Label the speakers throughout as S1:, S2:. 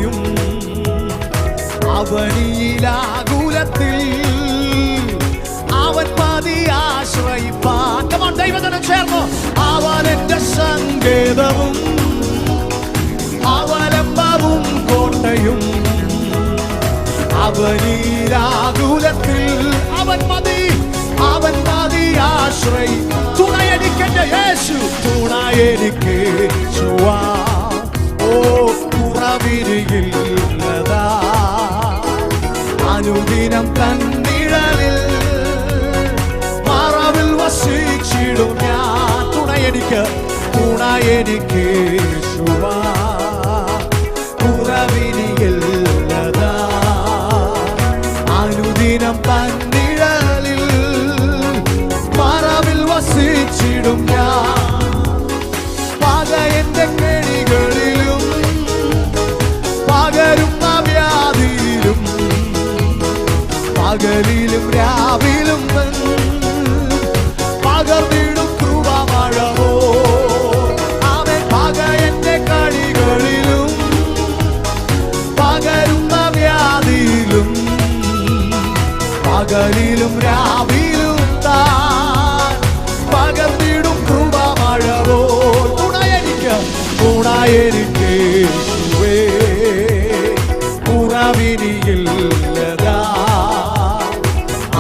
S1: കോട്ടയും അവനിലാകുലത്തിൽ അവൻ മതി ആശ്രയിപ്പാൻ. ദൈവജനം ചേർന്നു. അവൻ എന്റെ സങ്കേതവും അവലംബവും കോട്ടയും അവനിലാകുലത്തിൽ അവൻ മതി ആശ്രയി. തുണയെനിക്കെന്റെ യേശു, തുണയെനിക്ക് യേശുവാ. ഓ കുറവിരിയില്ലതാ അനുദിനം തന്നിഴലിൽ മറവിൽ വസിച്ചിടും ഞാൻ. തുണയെനിക്ക് യേശുവാ. കുറവിരിയില്ലതാ അനുദിനം തന്നിഴലിൽ മറവിൽ വസിച്ചിടും ഞാൻ. പകയന്റെ കെണികളിലും പകരുന്ന വ്യാധിയിലും പകലിലും രാവിലും പകർന്നിടും കൃപമഴവോ. അവൻ പകയന്റെ കണികളിലും പകരുന്ന വ്യാധിയിലും പകലിലും രാവിലും താൻ പകർന്നിടും കൃപമഴവോ. തുണയെനിക്ക് യേശുവേ. കുറവിനിയില്ലതാ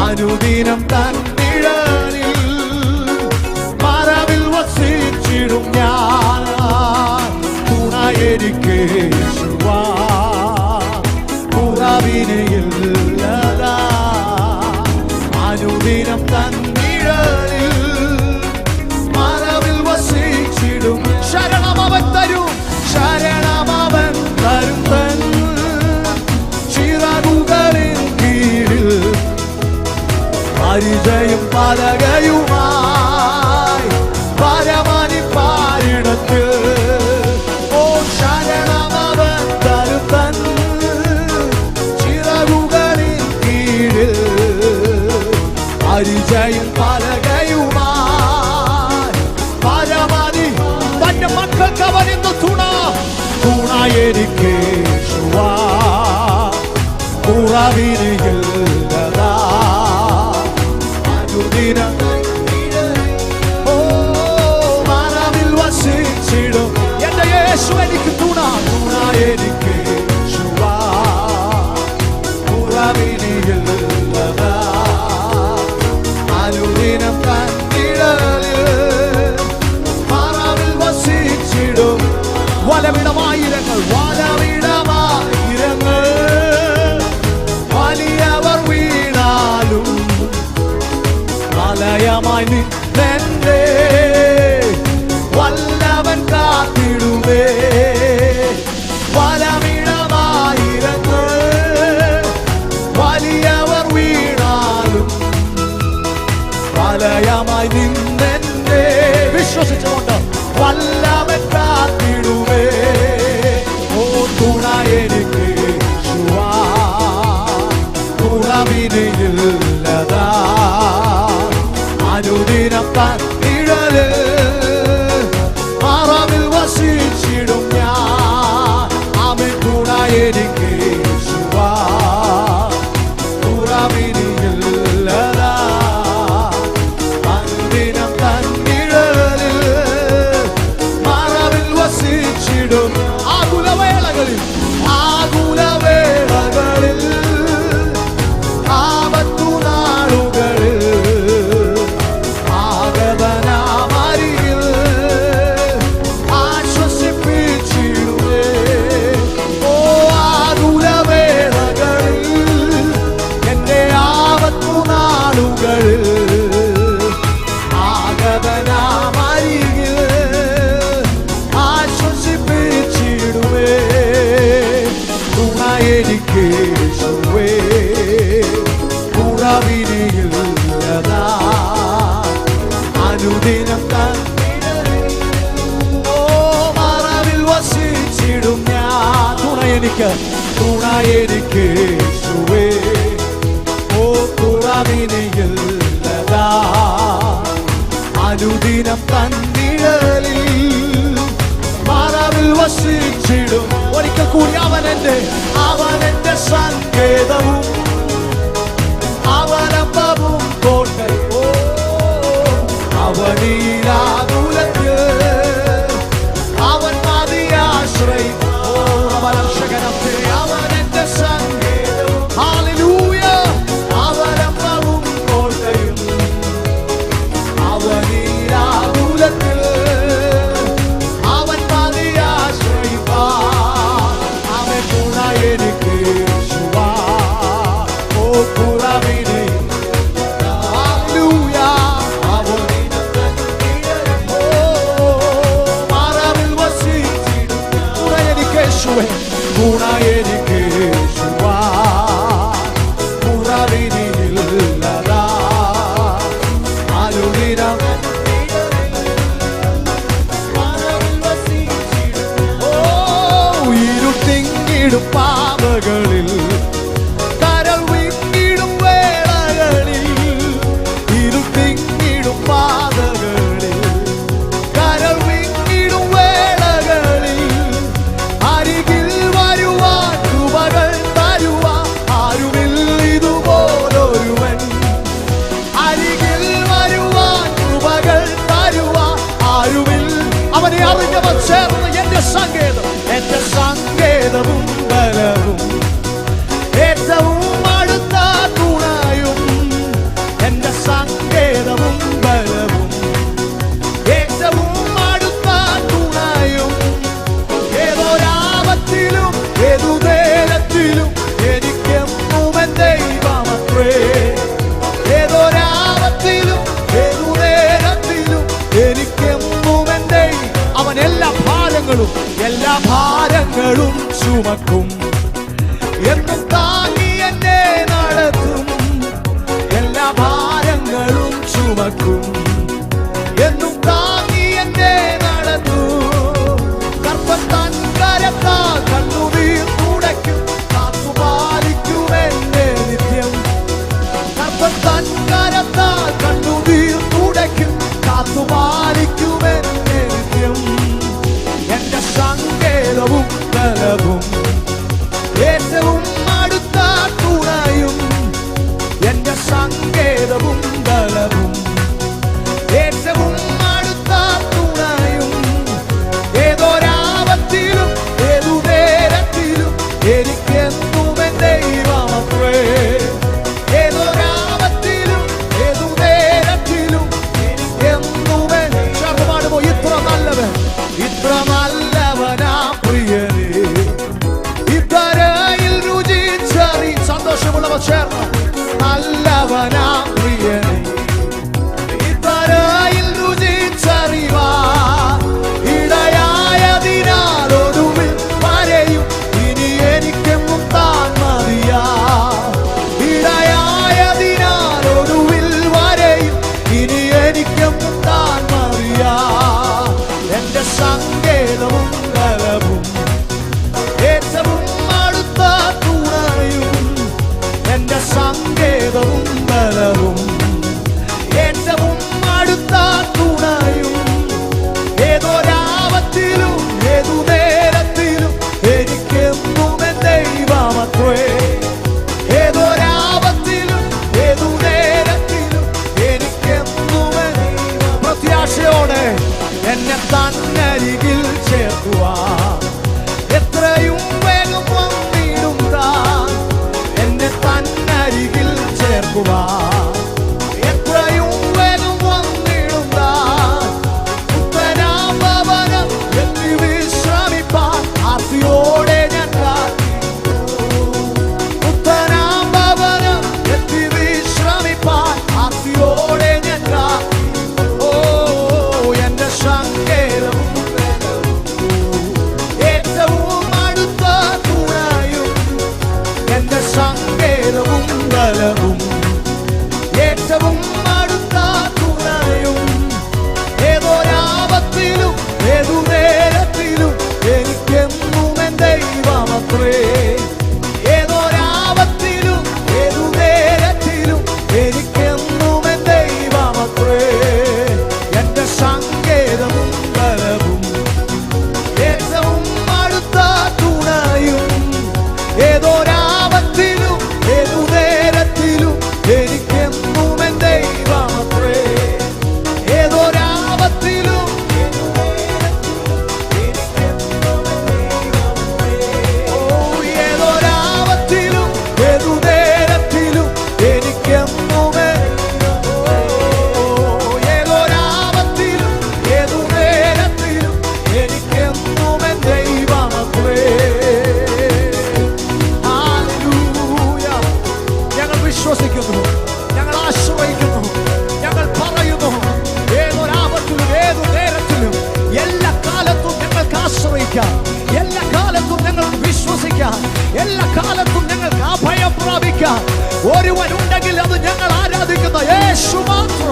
S1: അനുദിനം തന്നിഴലിൽ മറവിൽ വസിച്ചിടും ഞാൻ. തുണയെനിക്ക് യേശുവാ. കുറവിനിയില്ലതാ അനുദിനം തന്നിഴലിൽ മറവിൽ വസിച്ചിടും. ശരണമവൻ തരും, ശരണമവൻ തരും തൻ ചിറകുകളിൻ കീഴിൽ പരിചയം പലകയുമായി പരമനിപ്പാരിടത്ത്. ഓ ശരണമവൻ തരും തൻ ചിറകുകളിൻ കീഴിൽ പരിചയം പലകയുമായി പരമനി. തന്റെ മക്കൾക്ക് അവനിന്ന് തുണയെനിക്ക് യേശുവാ. കുറവിനിയില്ലതാ അനുദിനം ഓ മറവിൽ വസിച്ചിടും എന്റെ യേശു. എനിക്ക് തുണയെനിക്ക് യേശുവാ. കുറവിനിയില്ലതാ അനുദിനം തന്നിഴലിൽ മറവിൽ വസിച്ചിടും. വലവിടമായിരങ്ങൾ വലിയവർ വീണാലും വലയമായി നിന്നെ വല്ലവൻ കാത്തിടുവേ. വലവിടമായിരങ്ങൾ വലിയവർ വീണാലും വലയമായി നിന്നെ വിശ്വസിച്ചുകൊണ്ട് വല്ലവൻ കാത്തിടുവേ. ഓ തുണയെനിക്ക് യേശുവാ. കുറവിനിയില്ലതാ അനുദിനം തന്നിഴലിൽ മറവിൽ വസിച്ചിടും ഞാൻ. അവൻ തുണയെനിക്ക് യേശുവാ. കുറവിനിയില്ലതാ അനുദിനം തന്നിഴലിൽ മറവിൽ വസിച്ചിടും. ആകുലവേളകളിൽ ആപത്തു നാളുകളിൽ ആഗതനാമരികിൽ ആശ്വസിപ്പിച്ചിടുവേ. ഓ ആകുലവേളകളിൽ എന്റെ ആപത്തു നാളുകളിൽ ആഗതനാമരികിൽ ആശ്വസിപ്പിച്ചിടുവേ. തുണയെനിക്ക് യേശുവേ. കുറവിനിയില്ലതാ അനുദിനം തന്നിഴലിൽ ഓ മറവിൽ വസിച്ചിടും ഞാൻ. തുണയെനിക്ക് യേശുവേ. ഓ കുറവിനിയില്ലതാ അനുദിനം തന്നിഴലിൽ മറവിൽ വസിച്ചിടും. ഒരിക്കൽ കൂടി അവൻ എന്റെ സങ്കേതവും അവലംബവും കോട്ടയും അവനീരാകുലത്ത് അവൻ മതിയാശ്രയം അവൻ എന്റെ സങ്കേതവും ഹല്ലേലൂയ അവലംബവും കോട്ടയും അവനീരാകുലത്ത് അവൻ മതിയാശ്രയം അവൻ തുണ എനിക്ക് യേശുവാ ഓ കുറവിനെ ഹല്ലേലൂയ മറവിൽ വസിച്ചിടും തുണ എനിക്ക് യേശുവേ തുണ എനിക്ക് യേശുവാ കുറവിനില്ലതാ അനുദിനം ഇരുട്ടിങ്ങിടും പാതകളിൽ കരൾ വിങ്ങിടും വേളകളിൽ ഇരുട്ടിങ്ങിടും പാതകളിൽ കരൾ വിങ്ങിടും വേളകളിൽ അരികിൽ വരുവാൻ കൃപകൾ തരുവാൻ ആരുമില്ല ഇതുപോലൊരുവൻ അരികിൽ വരുവാൻ കൃപകൾ തരുവാൻ ആരുമില്ല അവനെ അറിഞ്ഞവൻ ചേർന്ന് എന്റെ സങ്കേതവും ബലവും ഏറ്റവും അടുത്ത തുണയും എന്റെ സങ്കേതവും ബലവും ഏറ്റവും അടുത്ത തുണയും ഏതൊരാപത്തിലും ഏതു നേരത്തിലും എനിക്കെന്നും എൻ ദൈവമത്രേ ഏതൊരാപത്തിലും ഏതു നേരത്തിലും എനിക്കെന്നും എൻ ദൈവം അവൻ എല്ലാ ഭാരങ്ങളും ചുമക്കും എന്നും താങ്ങി എന്നെ നടത്തും എല്ലാ ഭാരങ്ങളും ചുമക്കും എന്നും താങ്ങി എന്നെ നടത്തും കർത്താൻ തൻ കരത്താൽ കണ്ണുനീർ തുടയ്ക്കും കാത്തുപാലിക്കും എന്നെ നിത്യം കർത്താൻ തൻ കരത്താൽ കണ്ണുനീർ തുടയ്ക്കും കാത്തുപാലിക്കും എന്നെ നിത്യം എന്റെ സങ്കേതവും ബലവും ഏറ്റവും അടുത്ത തുണയും എന്റെ സങ്കേതവും ബലവും ഏറ്റവും അടുത്ത തുണയും ഏതൊരാപത്തിലും ഏതു നേരത്തിലും എനിക്കെന്നും എൻ ദൈവമത്രേ ഏതൊരാപത്തിലും ഏതു നേരത്തിലും എനിക്കെന്നും പാടുമോ ഇത്ര നല്ലവനാ പ്രിയനേ ഇത്തരയിൽ രുചിച്ചറി സന്തോഷമുള്ളവർ ചേർന്ന് നല്ലവനാ പ്രിയനേ ഇത്തരയിൽ രുചിച്ചറിവാ ഇടയായതിനാൽ ഒടുവിൽ വരെയും ഇനി എനിക്കെന്നും താൻ മതിയാ ഇടയായതിനാൽ ഒടുവിൽ വരെയും ഇനി എനിക്കെന്നും താൻ മതിയാ എന്റെ സങ്കേതവും ബലവും ഏറ്റവും അടുത്ത തുണയും എന്റെ സങ്കേതവും ബലവും ഏറ്റവും അടുത്ത തുണയും ഏതൊരാപത്തിലും ഏതു നേരത്തിലും എനിക്കെന്നും എൻ ദൈവമത്രേ ഏതൊരാപത്തിലും ഏതു നേരത്തിലും എനിക്കെന്നും പ്രത്യാശയോടെ എന്നെ തന്നരികിൽ ചേർക്കുവാൻ എത്രയും വേഗം വന്നിടും താൻ എന്നെ തന്നരികിൽ ചേർക്കുവാൻ എത്രയും വേഗം വന്നിടും താൻ പുത്തനാം ഭവനം എത്തി വിശ്രമിപ്പാൻ ആർത്തിയോടെ ഞാൻ പുത്തനാം ഭവനം എത്തി വിശ്രമിപ്പാൻ ആർത്തിയോടെ ഞാൻ എന്റെ സങ്കേതവും ഏറ്റവും അടുത്ത തുണയും എന്റെ സങ്കേതവും ബലവും ഏറ്റവും അടുത്ത തുണയും ഏതൊരാപത്തിലും ഏതു നേരത്തിലും എനിക്കെന്നും എൻ ദൈവമത്രേ ഏതൊരാപത്തിലും ഏതു നേരത്തിലും എനിക്കെന്നും എൻ ദൈവമത്രേ എന്റെ സങ്കേതവും ബലവും ഏറ്റവും അടുത്ത തുണ എല്ലാ കാലത്തും ഞങ്ങൾക്ക് അഭയം പ്രാപിക്കാൻ ഒരുവനുണ്ടെങ്കിൽ അത് ഞങ്ങൾ ആരാധിക്കുന്ന യേശു മാത്രം.